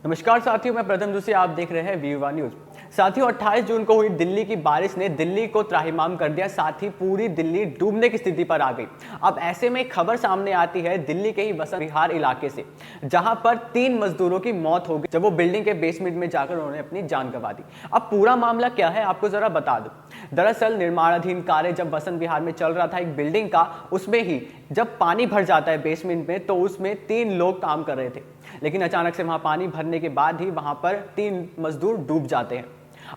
नमस्कार साथियों, मैं प्रथम जोशी, आप देख रहे हैं वीवा न्यूज। साथियों, 28 जून को हुई दिल्ली की बारिश ने दिल्ली को त्राहिमाम कर दिया, साथ ही पूरी दिल्ली डूबने की स्थिति पर आ गई। अब ऐसे में खबर सामने आती है दिल्ली के ही वसंत विहार इलाके से, जहां पर 3 मजदूरों की मौत हो गई जब वो बिल्डिंग के बेसमेंट में जाकर उन्होंने अपनी जान गंवा दी। अब पूरा मामला क्या है आपको जरा बता दूं। दरअसल निर्माणाधीन कार्य जब वसंत विहार में चल रहा था एक बिल्डिंग का, उसमें ही जब पानी भर जाता है बेसमेंट में, तो उसमें 3 लोग काम कर रहे थे, लेकिन अचानक से वहां पानी भरने के बाद ही वहां पर 3 मजदूर डूब जाते हैं।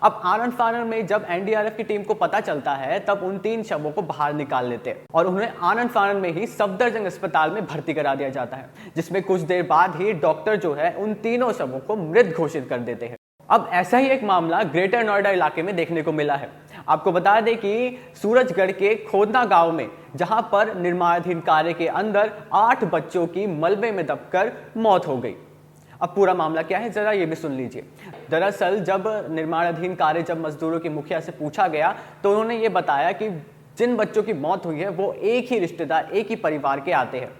अब आनन फानन में जब एनडीआरएफ की टीम को पता चलता है, तब उन 3 शवों को बाहर निकाल लेते हैं और उन्हें आनन फानन में ही सफदरजंग अस्पताल में भर्ती करा दिया जाता है, जिसमें कुछ देर बाद ही डॉक्टर जो है उन तीनों शवों को मृत घोषित कर देते हैं। अब ऐसा ही एक मामला ग्रेटर नोएडा इलाके में देखने को मिला है। आपको बता दें कि सूरजगढ़ के खोदना गांव में, जहां पर निर्माणाधीन कार्य के अंदर 8 बच्चों की मलबे में दबकर मौत हो गई। अब पूरा मामला क्या है जरा ये भी सुन लीजिए। दरअसल जब निर्माणाधीन कार्य जब मजदूरों के मुखिया से पूछा गया, तो उन्होंने ये बताया कि जिन बच्चों की मौत हुई है वो एक ही रिश्तेदार, एक ही परिवार के आते हैं।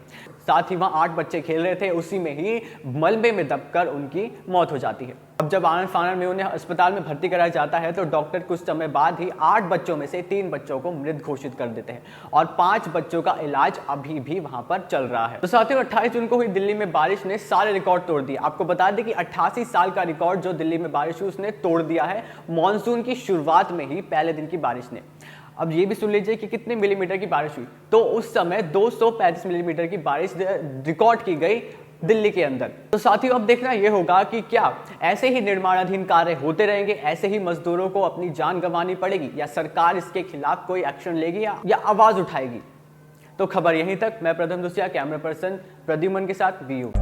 साथ ही वहां 8 बच्चे खेल रहे थे, उसी में ही मलबे में दबकर उनकी मौत हो जाती है। अब जब आनन फानन में उन्हें अस्पताल में भर्ती कराया जाता है, तो डॉक्टर कुछ समय बाद ही 8 बच्चों में से 3 बच्चों को मृत घोषित कर देते हैं और 5 बच्चों का इलाज अभी भी वहां पर चल रहा है। तो साथियों, 28 जून को हुई दिल्ली में बारिश ने सारे रिकॉर्ड तोड़ दिए। आपको बता दें कि 88 साल का रिकॉर्ड जो दिल्ली में बारिश हुई उसने तोड़ दिया है मानसून की शुरुआत में ही पहले दिन की बारिश ने। अब ये भी सुन लीजिए कि कितने मिलीमीटर की बारिश हुई। तो उस समय 235 मिलीमीटर की बारिश रिकॉर्ड की गई दिल्ली के अंदर। तो साथियों, अब देखना यह होगा कि क्या ऐसे ही निर्माणाधीन कार्य होते रहेंगे, ऐसे ही मजदूरों को अपनी जान गंवानी पड़ेगी, या सरकार इसके खिलाफ कोई एक्शन लेगी या आवाज उठाएगी। तो खबर यहीं तक। मैं प्रथम जोशी, कैमरा पर्सन प्रद्युमन के साथ वीयू।